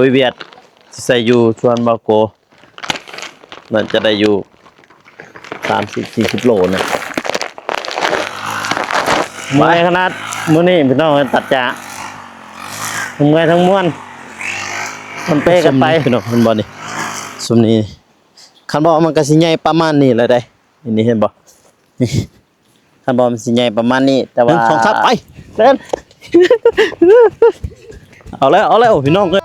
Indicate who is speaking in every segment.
Speaker 1: ปุ๋ยเวียดใส่อยู่ชวนบาโกน่าจะได้อยู่30-40 โลนะเมื่อยขนาดมื้อนี้พี่น้องตัดจะเมื่อยทั้งมวลมันเป้กันไปพี่น้องเห็นบ่นี่สมนี้คันบ่มันก็สิใหญ่ประมาณนี้เลยได้นี่เห็นบ่นี่คันบ่มันสิใหญ่ประมาณนี้แต่ว่า1 2 3ไปเดิน เอาแล้วพี่น้องเอ้ย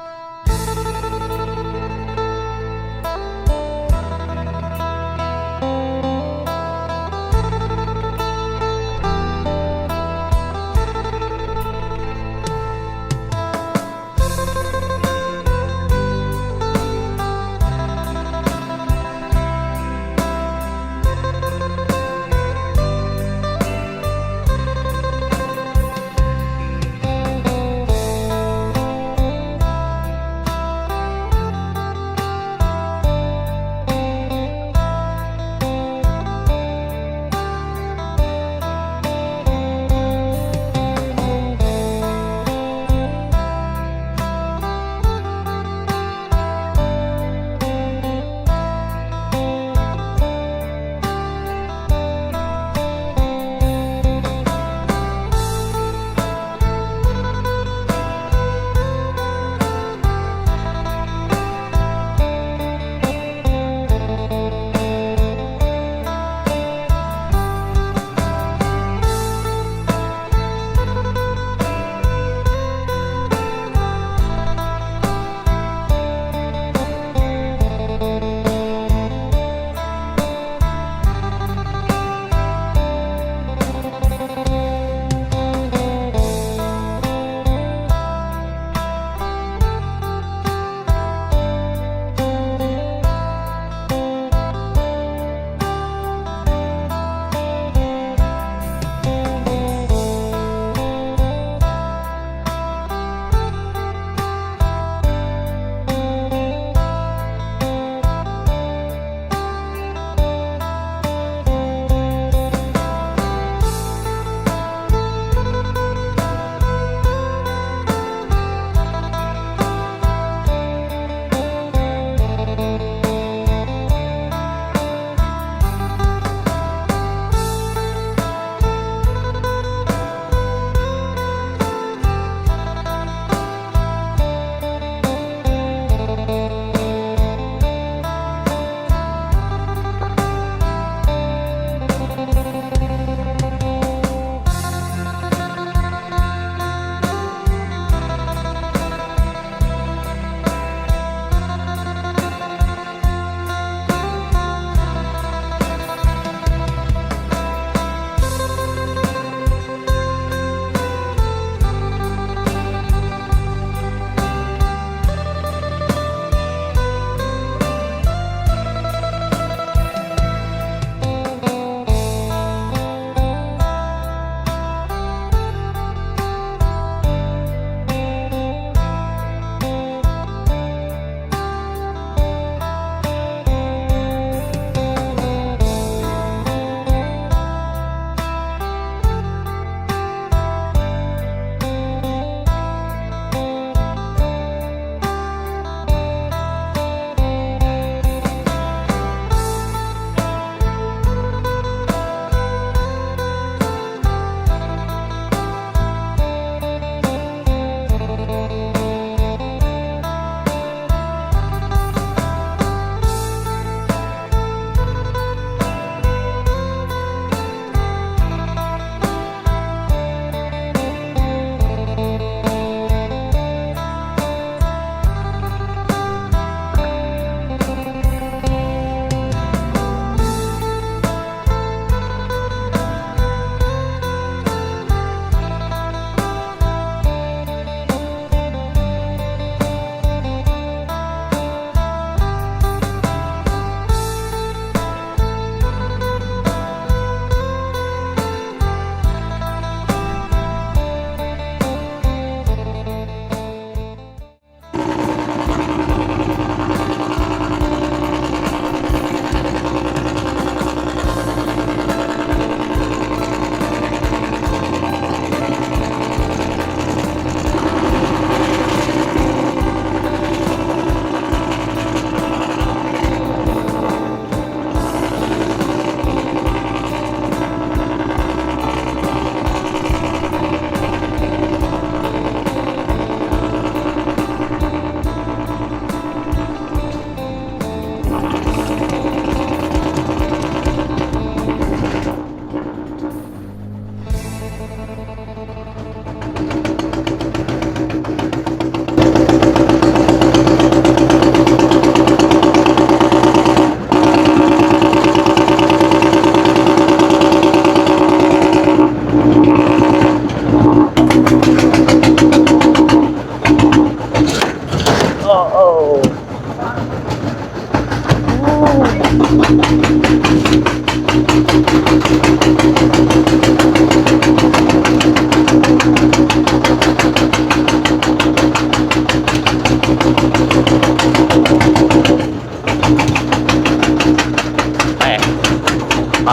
Speaker 1: ต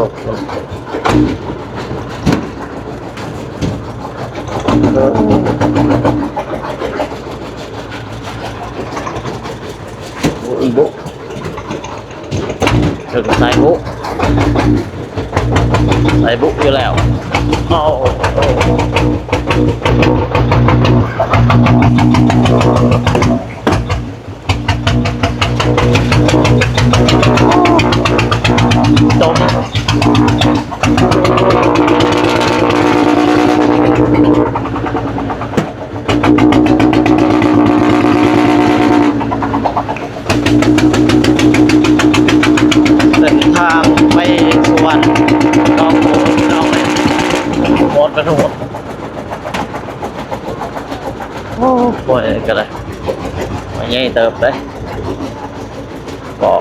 Speaker 1: กอีบุถึงสายบุอยู่แล้วโอ้จมเส้นทางไปสุวรรณเราโค้งเราไปโค้งไปทั้งหมดโอ้โหกันเลยมาใหญ่เติบเลยก็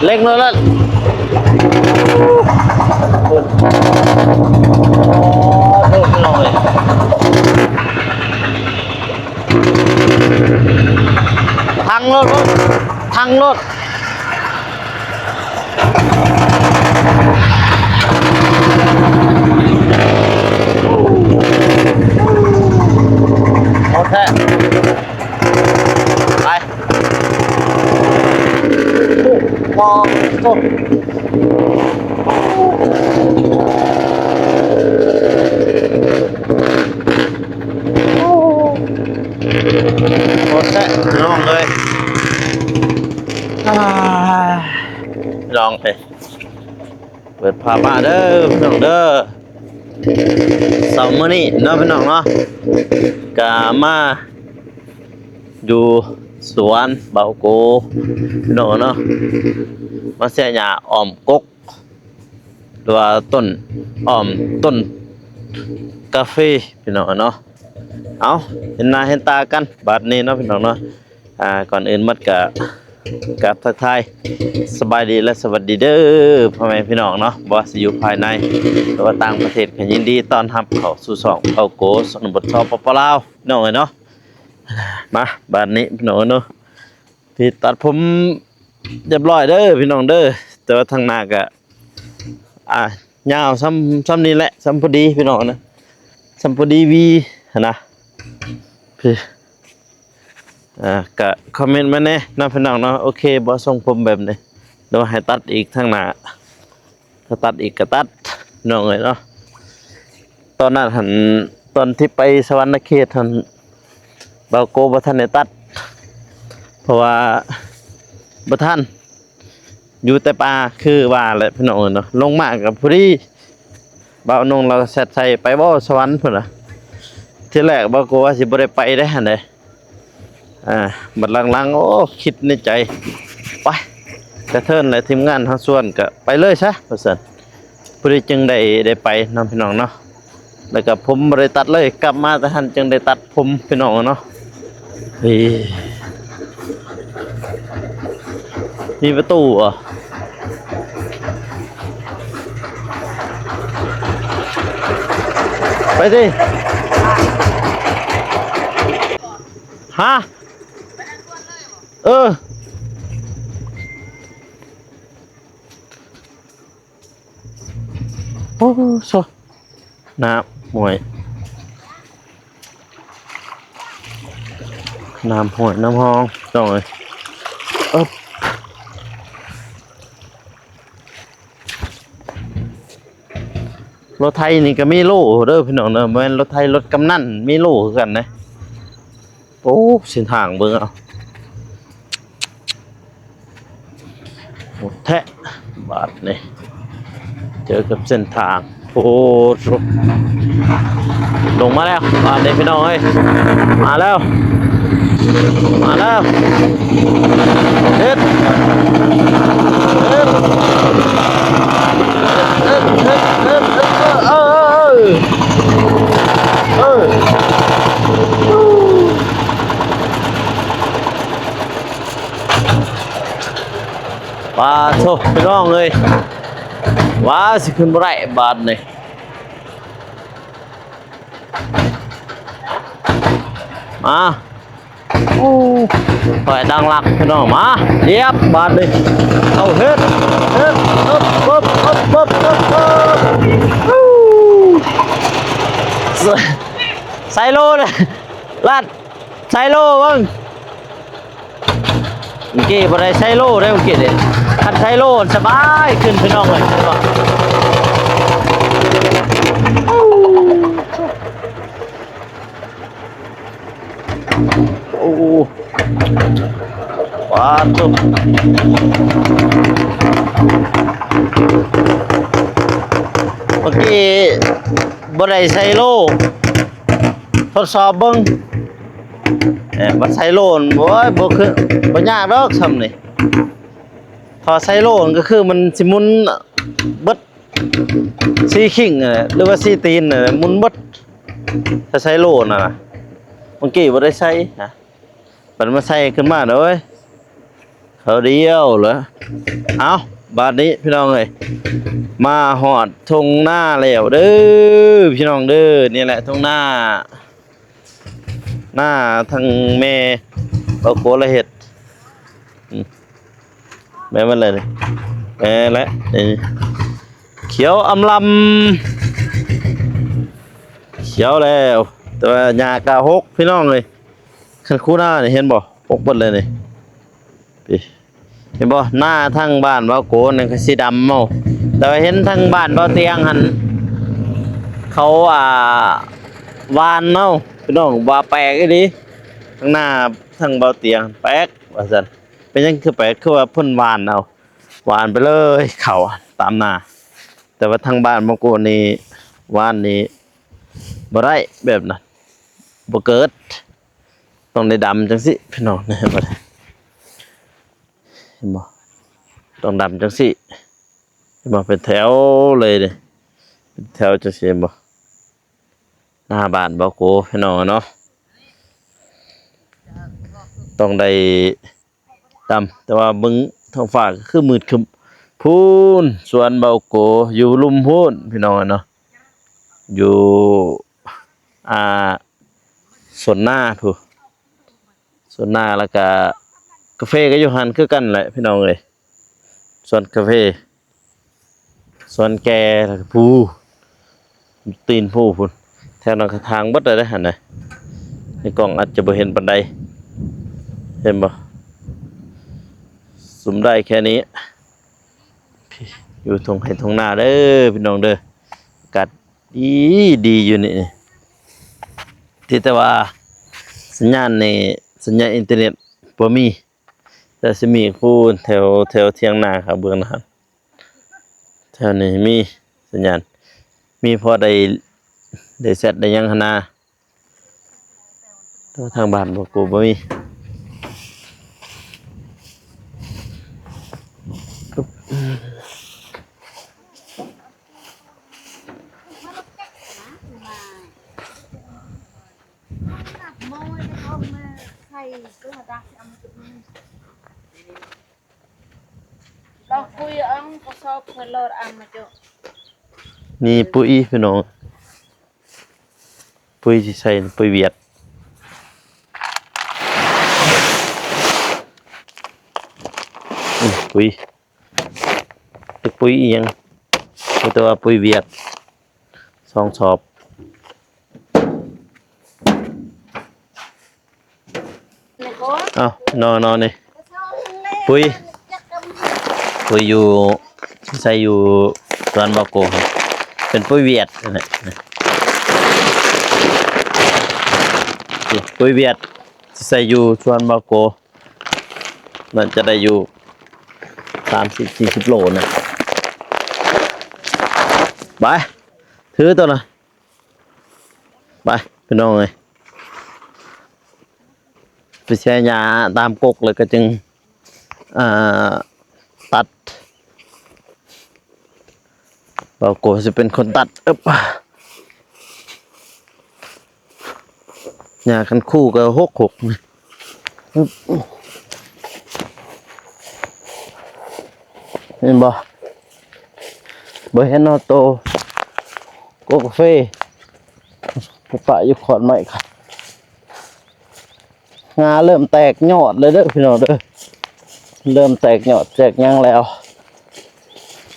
Speaker 1: เล็กน้อยละคุณโทษหน่อยทางรถทางรถ ปอโอ้โหแท้ลองเลยลองเลยเปิดภาพมาเด้อพี่น้องเด้อสองมื้อนี้เนาะพี่น้องเนาะกามาอยู่สวนเบาโกพี่น้องเนาะมาเสียหญ้าอ้อมกกหรือว่าต้นอ้อมต้นกาแฟพี่น้องเนาะเอาเห็นหน้าเห็นตากันบัดนี้เนาะพี่น้องเนาะก่อนอื่นมัดกับทักทายสบายดีและสวัสดีเด้อพ่อแม่พี่น้องเนาะบ่ว่าสิอยู่ภายในหรือว่าต่างประเทศก็ยินดีต้อนรับเข้าสู่ช่องเบาโกสนบทชอบปปลาวพี่น้องเนาะมาบัดนี้พี่น้องเนาะที่ตัดผมเรียบร้อยเด้อพี่น้องเด้อแต่ว่าทางหน้าก็ยาวซ้ำนี้แหละซ้ำพอดีพี่น้องนะซ้ำพอดีวีนะพี่ก็คอมเมนต์มาแน่นะพี่น้องเนาะโอเคบ่ทรงผมแบบนี้เดี๋ยวให้ตัดอีกทางหน้าถ้าตัดอีกก็ตัดน้องเอ้ยเนาะตอนนั้นตอนที่ไปสวรรณเขตท่านเบาโกบ่ทันได้ตัดเพราะว่าบ่ทันอยู่แต่ป่าคือว่าแหละพี่น้องเนาะลงมากับพอดีเบานงเราแซดใส่ไปบ่สวรรค์พุ่นน่ะที่แรกเบาโกว่าสิบ่ได้ไปได้หั่นเด้บัดหลังๆโอ้คิดในใจไปแต่เทินและทีมงานทางส่วนก็ไปเลยซะว่าซั่นพอดีจึงได้ไปนำพี่น้องเนาะแล้วก็ผมบ่ได้ตัดเลยกลับมาแต่หันจึงได้ตัดผมพี่น้องเนาะมีประตูเหรอไปดิฮะโอ้โซน้ำห่วยน้ำห่วยน้ำห้องจังเลยรถไทยนี่ก็มีโล่เด้อพี่น้องเนอะแม่นรถไทยรถกำนันมีโล่คือกันนะโอ้เส้นทางเบิ่งเอาหมดแทะบาดนี่เจอกับเส้นทางโอ้ลงมาแล้วมาเลยพี่น้องเอ้ยมาแล้วเฮ็ดปลาโชคพี่น้องเลยว้าสิขึ้นบ่ได้บาดนี่มาโอ้ปล่อยดังลักพี่น้องมาเรียบบาดนี่เอาเฮ็ดปึ๊บใส่โลเลยลัดใส่โลบ้างเมื่อกี้บ่ได้ใส่โลได้เมื่อกี้เด้คันใส่โลสบายขึ้นพี่น้องเลยโอ้ว้าตุ๊บเมื่อกี้บ่ได้ใส่โลทดสอบเบิ่งบัดใส่โลนบ่คือบ่ยากดอกซ้ำนี่พอใส่โลนก็คือมันสิหมุนเบิด4ขิงหรือว่า4ตีนหมุนเบิดถ้าใส่โลนน่ะเมื่อกี้บ่ได้ใส่ฮะบัดมาใส่ขึ้นมาเด้อเว้ยเขาเดียวเหรอเอาบาดนี้พี่น้องเอ้ยมาฮอดทุ่งนาแล้วเด้อพี่น้องเด้อนี่แหละทุ่งนาหน้าทางแม่เอาโคละเห็ดแม่มันเลยแม่และเขียวอำลำเขียวแล้วแต่ว่าหญ้ากะหกพี่น้องเลยคันคู่หน้านี่เห็นบ่หกเบิดเลยนี่พี่ เห็นบ่หน้าทั้งบ้านบ่าวโกนั่นก็สีดำเมาแต่ว่าเห็นทั้งบ้านบ่าวเตียงหันเขาวานเนาพี่น้องว่าแปลกอีหลีทั้งหน้าทั้งบ่าวเตียงแปลกว่าซั่นเป็นหยังคือแปลกคือว่าเพิ่นวานเอาวานไปเลยเขาตามหน้าแต่ว่าทางบ้านบ่าวโกนี่วานนี่บ่ได้แบบนั้นบ่เกิดต้องได้ดำจังสิพี่น้องนะบ่ได้เห็นบ่ต้องดำจังสิเห็นบ่เป็นแถวเลยเด้เป็นแถวจังซี่เห็นบ่หน้าบ้านบ่โกพี่น้องเนาะต้องได้ดำแต่ว่าเบิ่งท้องฟ้าก็คือมืดครึ้มพูนสวนเบาโกอยู่ลุ่มพูนพี่น้องเนาะอยู่อ่าสวนหน้าพูสวนหน้าแล้วก็กาแฟก็อยู่หันคือกันแหละพี่น้องเอ้ยสวนกาแฟสวนแกแล้วก็ผู้ตีนผู้พุ่นแถวนั้นก็ทางเบิดเลยได้หั่นน่ะในกล้องอาจจะบ่เห็นปานใดเห็นบ่สุมได้แค่นี้พี่อยู่ทงให้ทงหน้าเด้อพี่น้องเด้ออากาศดีอยู่นี่ที่แต่ว่าสัญญาณในสัญญาณอินเทอร์เน็ตบ่มีแต่สิมีพูนแถวเที่ยงนาครับเบื้องนะครับแถวนี้มีสัญญาณมีพอได้เซตได้หยังหั้นนะแต่ว่าทางบ้านบ่กูบ่มี
Speaker 2: เราคุยอังก็ชอบเพลออังมาจ้ะ
Speaker 1: นี่ปุ๋ยพี่น้องปุ๋ยที่ใส่ปุ๋ยเวียดปุ๋ยตึกปุ๋ยอีหยังแต่ว่าปุ๋ยเวียด2 สอบเอ้านอนนี่ปุ๋ยอยู่ใส่อยู่สวนบาโกครับเป็นปุ๋ยเวียดนั่นแหละปุ๋ยเวียดใส่อยู่สวนบาโกมันจะได้อยู่30-40 โลนะไปถือตัวน่ะไปพี่น้องเอ้ยไปแช่ยาตามกกเลยก็จึงตัดเราโกจะเป็นคนตัดยาคันคู่ก็6เห็นบ่เห็นเนาะโตโกกาแฟปะอยู่ขอนไม้ครับงาเริ่มแตกยอดเลยเด้อพี่น้องเด้อเริ่มแตกยอดแตกยังแล้ว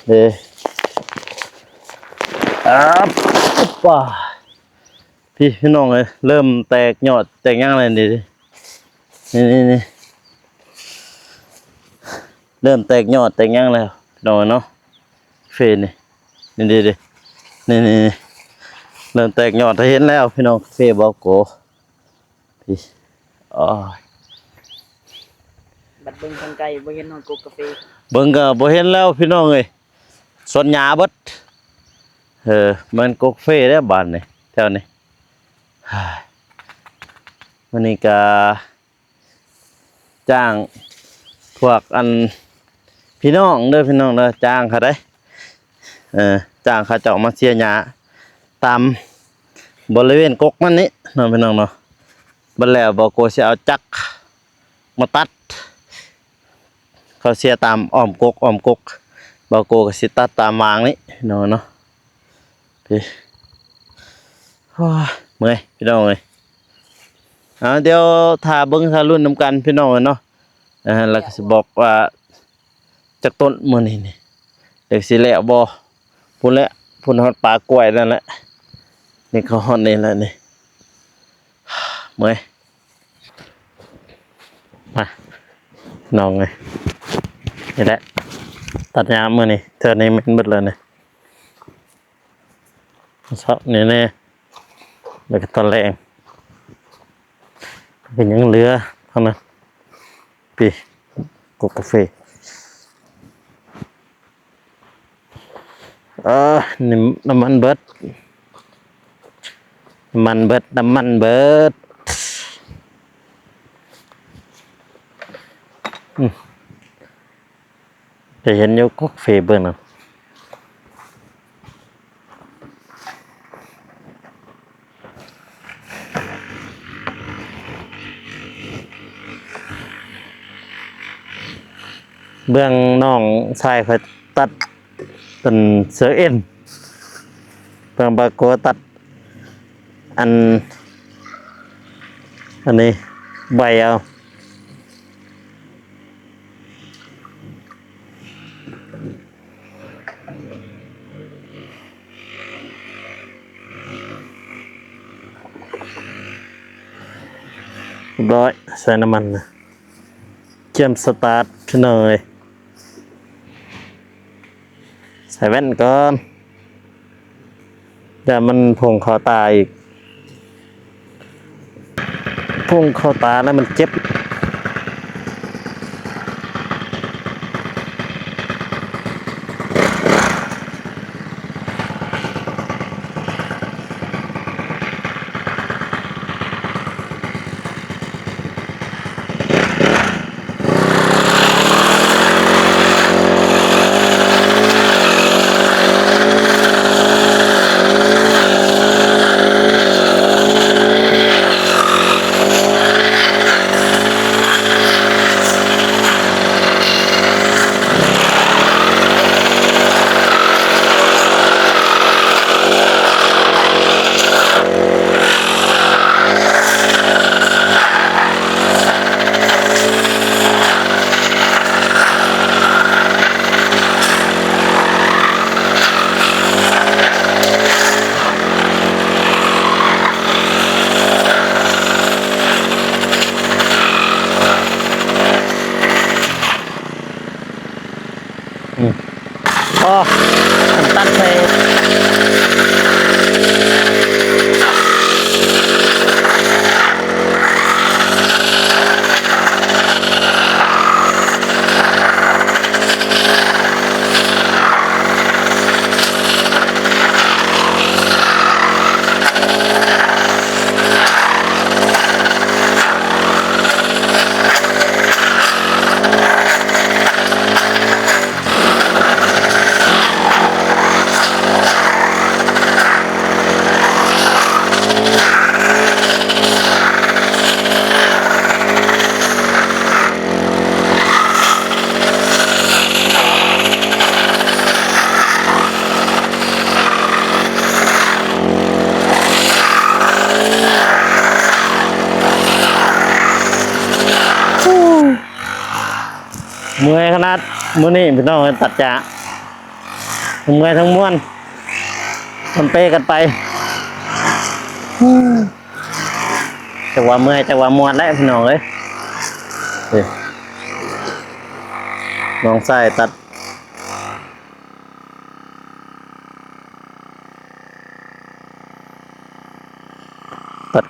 Speaker 1: เด้ป่าพี่น้องเลยเริ่มแตกยอดแตกยังเลยนี่นี่เริ่มแตกยอดแตกยังแล้วพี่น้องเนาะเฟนนี่นี่เริ่มแตกยอดเห็นแล้วพี่น้องเฟบอโกพี่
Speaker 2: บัดเบิ่งทางไกลบ่เห็นหอยกกาแฟ
Speaker 1: เบิ่งก็บ่เห็นแล้วพี่น้องเอ้ยสวนหญ้าเบิดมันกกเฟเด้อบ้านนี่แถวนี้วันนี้ก็จ้างพวกพี่น้องเด้อพี่น้องเด้อจ้างเขาได้จ้างเขาเจ้ามาเสียหญ้าตามบริเวณกกมันนี้เนาะพี่น้องเนาะบัดแล้วบ่โกสิเอาจักรมาตัดเขาเสียตามอ้อมกกบาโกก็สิตัดตามวางนี่เนาะพี่เมื่อยพี่น้องเอ้ยเดี๋ยวถ้าเบิ่งถ้ารุ่นนำกันพี่น้องเนาะแล้วก็สิบอกว่าจักต้นมื้อนี้นี่เด็กสิแล้วบ่พุ่นแหละพุ่นฮอดปลากล้วยนั่นแหละนี่เขาฮอดนี่แหละนี่เมื่อยมาน้องเอ้ย นี่แหละตัดยามมื้อนี้เทื่อนี้แม่นเบิดเลยนี่เช้านี่แน่แล้วก็ตอนแรงเป็นยังเหลือเท่านั้นพี่กาแฟนี่น้ำมันเบิดน้ำมันเบิดจะเห็นอยู่กาแฟเบิ่งน่ะเบื้องน้องชายเขาตัดเป็นเสือเอ็นเบื้องบาโกตัดอันนี้ใบเอาเรียบร้อยใส่น้ำมันนะเชื่อมสตาร์ทขึ้นเลยใส่แว่นก่อนเดี๋ยวมันพุ่งเข้าตาอีกพุ่งเข้าตาแล้วมันเจ็บตัดไปเมื่อยขนาดมื้อนี้พี่น้องตัดจะเมื่อยทั้งมวลมันเปกันไปจังหวะเมื่อยจังหวะมวนแล้วพี่น้องเอ้ยน้องไส้ตัด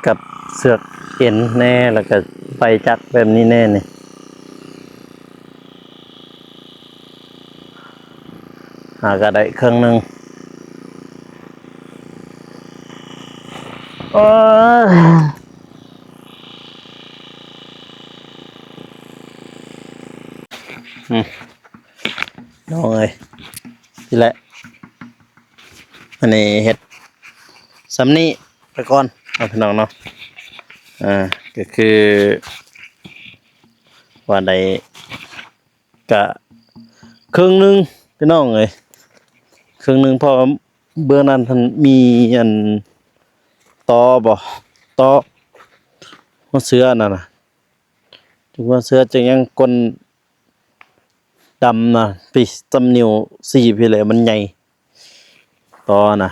Speaker 1: กับเสือกเอ็นแน่แล้วก็ไฟจักแบบนี้แน่นี่หาก็ได้เครื่องหนึ่งน้องเอ้ยนี่แหละอันนี้เห็ดซ้ำนี่ไปก่อนเอาพี่น้องเนาะก็คือว่าใดกะครึ่งหนึงพี่น้องเอ้ยครึ่งหนึงเพราะเบื้องนั้นท่านมีอันตอบ่ตอหัวเสือนั่นน่ะถึงว่าเสือจะยังก้นดำน่ะปีตำนิ้ว4พี่เลยมันใหญ่ตอน่ะ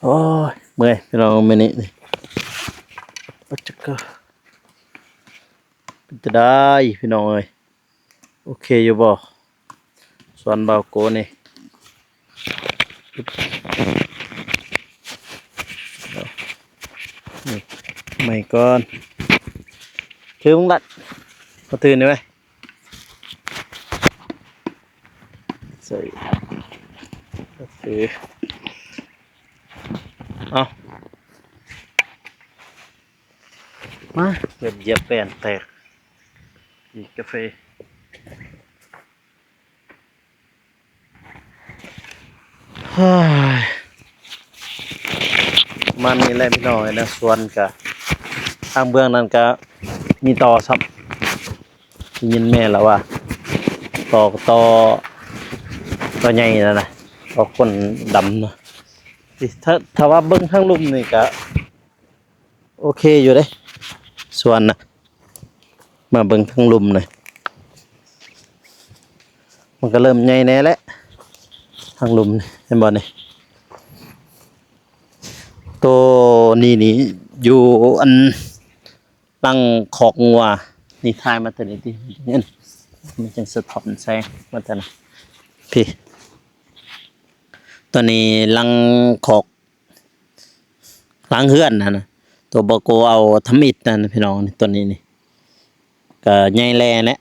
Speaker 1: โอ้ยเมื่อยพี่น้องมื้อนี้นี่โอ้จักก็เป็นจะได้พี่น้องเอ้ย โอเคอยู่บ่ส่วนเบาโกนี่นี่ไม่ก่อนถือมึงลัดมาตื่นได้ไหมใส่ถือเอามาเกือบเหยียบแป้นแตกอีกกาแฟเฮ้ยมันนี่แหละพี่น้อยนะส่วนกะทางเบื้องนั้นก็มีต่อซับได้ยินแม่แล้วว่าต่อใหญ่นะนะต่อคนดำเนาะถ้าว่าเบิ้งข้างลุ่มนี่ก็โอเคอยู่เด้ส่วนนะมาเบิ้งข้างลุ่มหน่อยมันก็เริ่มใหญ่แน่แล้วทางลุ่มนี่เห็นบ่นี่ตัวนี่อยู่อันตั้งขอกงัวนี่ทายมาแต่นี้ที่เนี่ยมันจังสะท้อนแสงมาแต่นะพี่ตัวนี้ลังขอกล้างเฮือนนะตัวบโกเอาทำอิฐนั่นพี่น้องนี่ตัวนี้นี่ก็ใหญ่แลนะ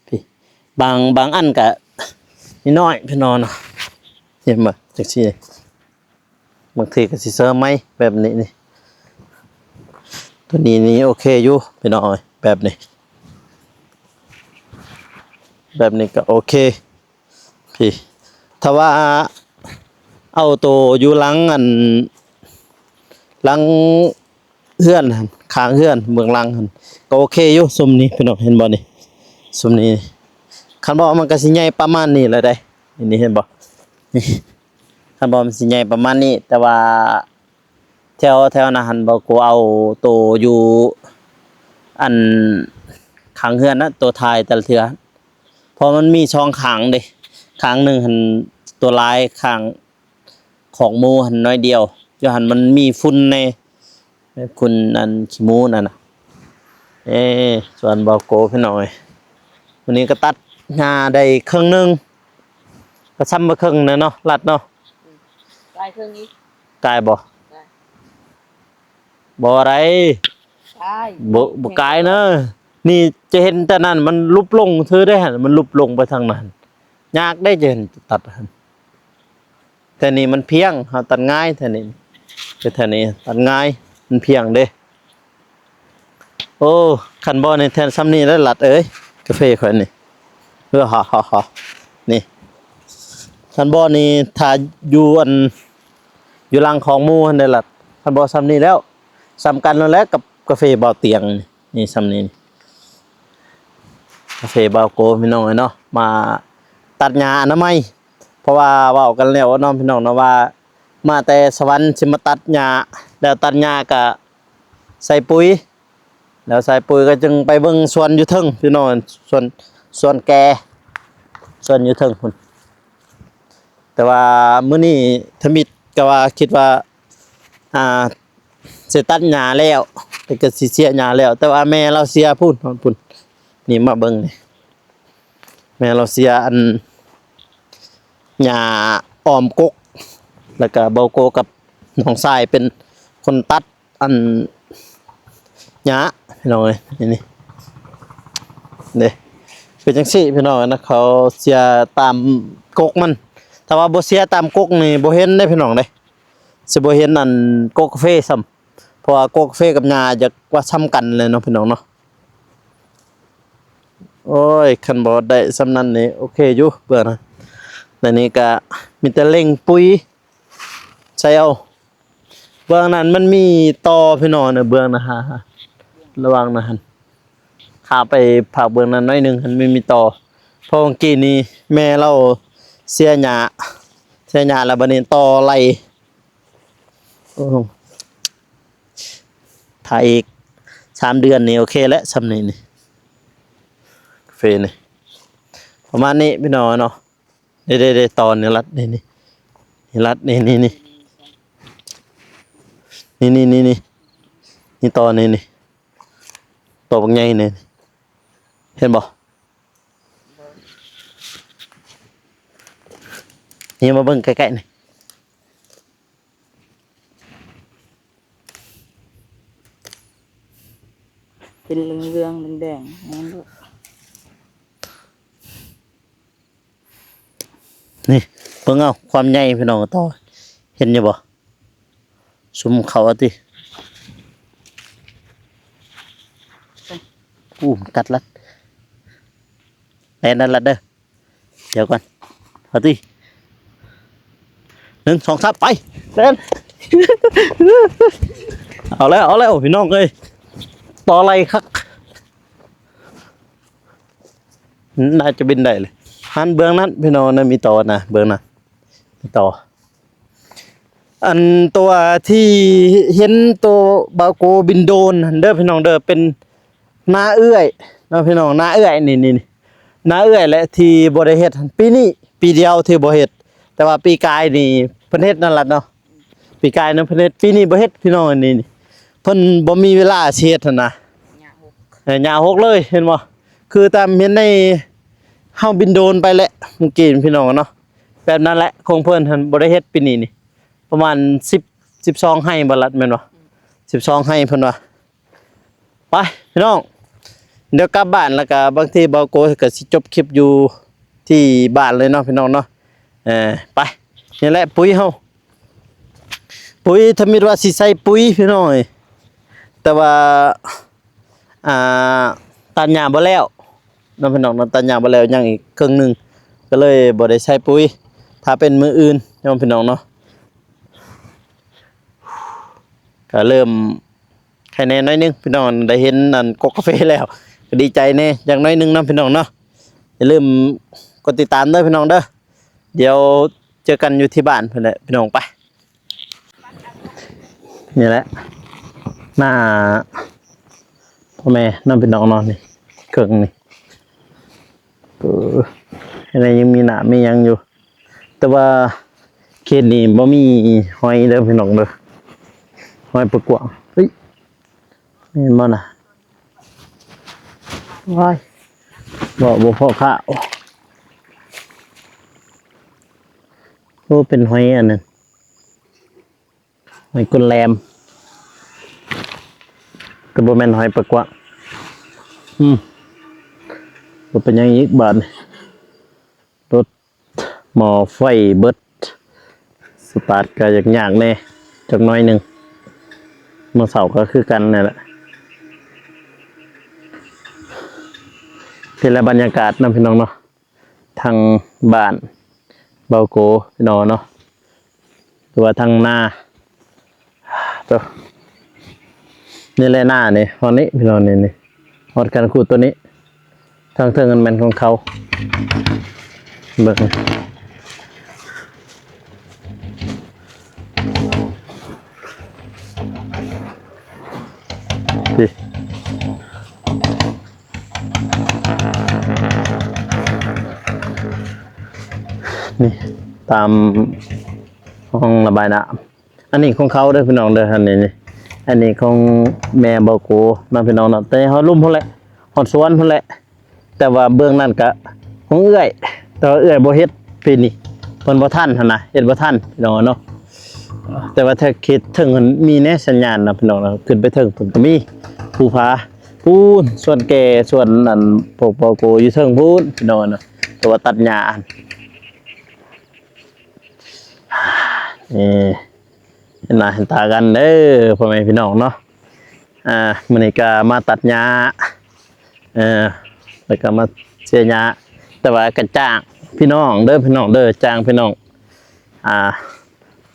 Speaker 1: พี่บางอันก็นิดน้อยพี่น้องเนาะเห็นบ่จังซี่บางทีก็สิเสริมไหมแบบนี้นี่ตัวนี้นี่โอเคอยู่พี่น้องแบบนี้ก็โอเคพี่ถ้าว่าเอาตัวอยู่หลังอันหลังเฮือนหั่นข้างเฮือนเมืองหลังหั่นก็โอเคอยู่ซุมนี้พี่น้องเห็นบ่นี่ซุมนี้คันบ่มันก็สิใหญ่ประมาณนี้แหละได้นี่เห็นบ่นี่คันบ่มันสิใหญ่ประมาณนี้แต่ว่าแถวนั้นหั่นบ่กูเอาตัวอยู่อันข้างเฮือนนะตัวท้ายแต่ละเทื่อเพราะมันมีช่องข้างเด้ข้างหนึงหั่นตัวลายข้างของหมู่หั่นน้อยเดียวอยู่หั่นมันมีฝุ่นในคุณอันขี้หมูนั่นน่ะส่วนเบาโกพี่น้อยวันนี้ก็ตัดหญ้าได้ครึ่งหนึงก็ซ้ำมาครึ่งเนาะลัดเนาะ
Speaker 2: ลายเครื่องนี้
Speaker 1: กายบ่
Speaker 2: ได้
Speaker 1: บ่อะไร
Speaker 2: ใช่
Speaker 1: บ่กายเนอะนี่จะเห็นแต่นั้นมันลุบลงเธอได้หั่นมันลุบลงไปทางนั้นยากได้จะเห็นตัดหั่นแต่นี่มันเพียงเฮาตัดง่ายแท้นี่คือแท้นี่ตัดง่ายมันเพียงเด้โอ้คันบ่นี่แทนซ้ำนี่แล้วลัดเอ้ยกาแฟข่อยนี่ฮ่านี่คันบ่นี่ถ้าอยู่อันอยู่หลังของหมู่หั่นได้ลัดคันบ่ซ้ำนี่แล้วซ้ำกันนั่นแหละกับกาแฟเบาเตียงนี่ซ้ำนี่กาแฟเบาโกพี่น้องเนาะมาตัดหญ้าอนามัยเพราะว่าเว้ากันแล้วเนาะพี่น้องเนาะว่ามาแต่สวรรค์สิมาตัดหญ้าแล้วตัดหญ้าก็ใส่ปุ๋ยแล้วใส่ปุ๋ยก็จึงไปเบิ่งสวนอยู่เทิงพี่น้องสวนแกสวนอยู่เทิงพุ่นแต่ว่ามื้อนี้ทมิตก็ว่าคิดว่าสิตัดหญ้าแล้วแต่ก็สิเสียหญ้าแล้วแต่ว่าแม่เราเสียพุ่นนี่มาเบิ่งนี่แม่เราเสียอันหญ้าอ้อมกกแล้วก็เบาโกกับน้องชายเป็นคนตัดอันหญ้าพี่น้องเอ้ยนี่เด้เป็นจังซี่พี่น้องนะเขาเสียตามกกมันถ้าว่าบ่เสียตามกกนี่บ่เห็นได้พี่น้องเด้สิบ่เห็นอันกกกาแฟซ้ำเพราะว่ากกกาแฟกับหญ้าจะว่าซ้ำกันเลยเนาะพี่น้องเนาะโอ้ยคันบ่ได้ซ้ำนั้นนี่โอเคอยู่เบื่อนะแต่นี่ก็มีแต่เร่งปุ๋ยใส่เอาเบื้องนั้นมันมีตอพี่น้องน่ะเบื้องนะฮะระวังนะหั่นข้าไปผักเบื้องนั้นหน่อยหนึงมันไม่มีตอเพราะเมื่อกี้นี้แม่เราเสียหญ้าแล้วบัดนี้ตอไหลโอ้ถ้าอีก3 เดือนนี่โอเคแล้วซำนี้นี่กาแฟนี่ประมาณนี้พี่น้องเนาะเด้ๆๆตอนนี้รัดนี่รัดนี่ตอนนี่ตัวบางใหญ่นี่เห็นบ่ นี่มาเบิ่งใกล้ๆนี่
Speaker 2: เป็นเหลืองๆแดงๆนั่นลูก
Speaker 1: นี่เบิ่งเอาความใหญ่พี่น้องต่อเห็นอยู่บ่ซุมเขาอะติกัดลัดแล่นนั่นลัดเด้อเดี๋ยวก่อนเอาติ1 2 3ไปเล่น เอาแล้วพี่น้องเอ้ยต่ออะไรคักน่าจะบินได้เลยหันเบื้องนั้นพี่น้องนะมีต่อนะเบื้องนั้นมีต่ออันตัวที่เห็นตัวบาโกบินโดนเด้อพี่น้องเด้อเป็นหน้าเอื้อยนะพี่น้องหน้าเอื้อยนี่หน้าเอื้อยและที่บ่ได้เฮ็ดปีนี้ปีเดียวที่บ่เฮ็ดแต่ว่าปีกายนี่เพิ่นเฮ็ดนั่นล่ะเนาะปีกายนั้นเพิ่นเฮ็ดปีนี้บ่เฮ็ดพี่น้องอันนี้นี่เพิ่นบ่มีเวลาสิเฮ็ดหั่นนะ หญ้าหกเลยเห็นบ่คือตามเห็นในเฮาบินโดรนไปแหละเมื่อกี้พี่น้องเนาะแบบนั้นแหละคงเพิ่นหั่นบ่ได้เฮ็ดปีนี้นี่ประมาณ10 12ไร่บ่ลัดแม่นบ่12ไร่เพิ่นว่าไปพี่น้องเดี๋ยวกลับบ้านแล้วก็บางทีบ่โกก็สิจบคลิปอยู่ที่บ้านเลยเนาะพี่น้องเนาะไปนี่แหละปุ๋ยเฮาปุ๋ยถ้ามีว่าสิใส่ปุ๋ยพี่น้องเอ้ยแต่ว่าตัดหญ้าบ่แล้วน้องพี่น้องตัดหญ้าบ่แล้วยังอีกครึ่งหนึงก็เลยบ่ได้ใช้ปุ๋ยถ้าเป็นมื้ออื่นน้องพี่น้องเนาะก็เริ่มแค่แน่น้อยนึงพี่น้องได้เห็นนั่นกกกาแฟแล้วก็ดีใจแน่อย่างน้อยนึงน้องพี่น้องเนาะอย่าลืมกดติดตามด้วยพี่น้องเด้อเดี๋ยวเจอกันอยู่ที่บ้านเพิ่นแหละพี่น้องไปนี่แหละหน้าพ่อแม่น้องเป็นน้องนอนนี่เกิงนี่อะไรยังมีหนาไม่ยังอยู่แต่ว่าเขตนี้บ่มีหอยเด้อพี่น้องเด้อหอยประกวางเฮ้ยเห็นบ่น่ะว้ายบ่พอข้าวโอ้เป็นหอยอันนั้นหอยกุนแลมก็บ่แม่นหอยประกวางบ่เป็นหยังอีกบาดนี่รถหม้อไฟเบิดสตาร์ทก็ยากแน่จักหน่อยหนึงมื้อเช้าก็คือกันนั่นแหละเป็นบรรยากาศนะพี่น้องเนาะทางบ้านเบาโกพี่น้องเนาะหรือว่าทางหน้าตัวนี่แหละหน้านี่ตอนนี้พี่น้องนี่ฮอดกันคูตัวนี้ทางเทิงเงินแมนของเขาเบิ่งดินี่ตามห้องระบายน้ำอันนี้ของเขาเด้อพี่น้องเด้ออันนี้นี่อันนี้ของแม่เบาโกน้องพี่น้องเนาะแต่เฮาลุ่มพุ่นแหละฮอดสวนพุ่นแหละแต่ว่าเบื้องนั้นก็ของเอื้อยแต่ว่าเอื้อยบ่เฮ็ดปีนี้เพิ่นบ่ทันหั่นน่ะเฮ็ดบ่ทันพี่น้องเนาะแต่ว่าถ้าคิดถึงมันมีแน่สัญญาณนะพี่น้องเนาะขึ้นไปถึงเพิ่นก็มีภูผาพูนส่วนแก่ส่วนอันพวกเบาโกอยู่เทิงพูนพี่น้องเนาะแต่ว่าตัดหญ้าเห็นหน้าเห็นตากันเด้อพ่อแม่พี่น้องเนาะมื้อนี้ก็มาตัดหญ้าแล้วก็มาเสียหญ้าแต่ว่าก็จ้างพี่น้องเด้อพี่น้องเด้อจ้างพี่น้อง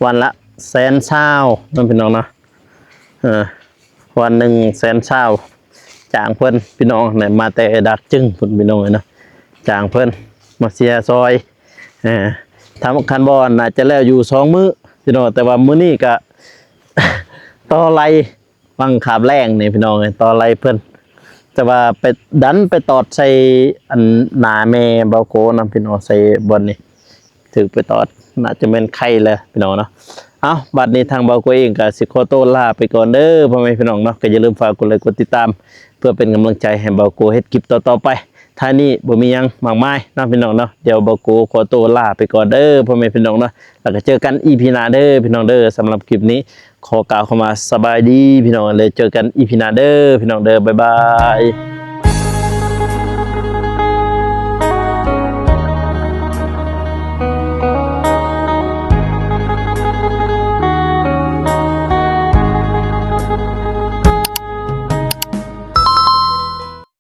Speaker 1: วันละ120,000น้องพี่น้องเนาะวันหนึ่ง120,000จ้างเพิ่นพี่น้องเนี่ยมาแต่ดักจึงเพิ่นพี่น้องเลยนะจ้างเพิ่นมาเสียซอยทำคันบอลน่าจะแล้วอยู่2 มื้อพี่น้องแต่ว่ามื้อนี้ก็ ต่อไล่ฟังขาบแรงนี่พี่น้องต่อไล่เพิ่นแต่ว่าไปดันไปตอดใส่อันหนาแม่เบาโกนํพี่น้องใส่บอลนี่ถือไปตอดน่าจะเป็นไข่เลยพี่น้องเนาะเอาบัดนี้ทางเบาโกเองก็สิขอตัวลาไปก่อนเด้อพ่อแม่พี่น้องเนาะก็อย่าลืมฝากกดไลค์กดติดตามเพื่อเป็นกำลังใจให้เบาโกเฮ็ดคลิปต่อๆไป ท่านี้บ่มีหยังมากมายเนาะพี่น้องเนาะเดี๋ยวบ่กูขอตัวลาไปก่อนเด้อพ่อแม่พี่น้องเนาะแล้วก็เจอกัน EP หน้าเด้อพี่น้องเด้อสำหรับคลิปนี้ขอกล่าวเข้ามาสบายดีพี่น้องเลยเจอกัน EP หน้าเด้อพี่น้องเด้อบ๊ายบาย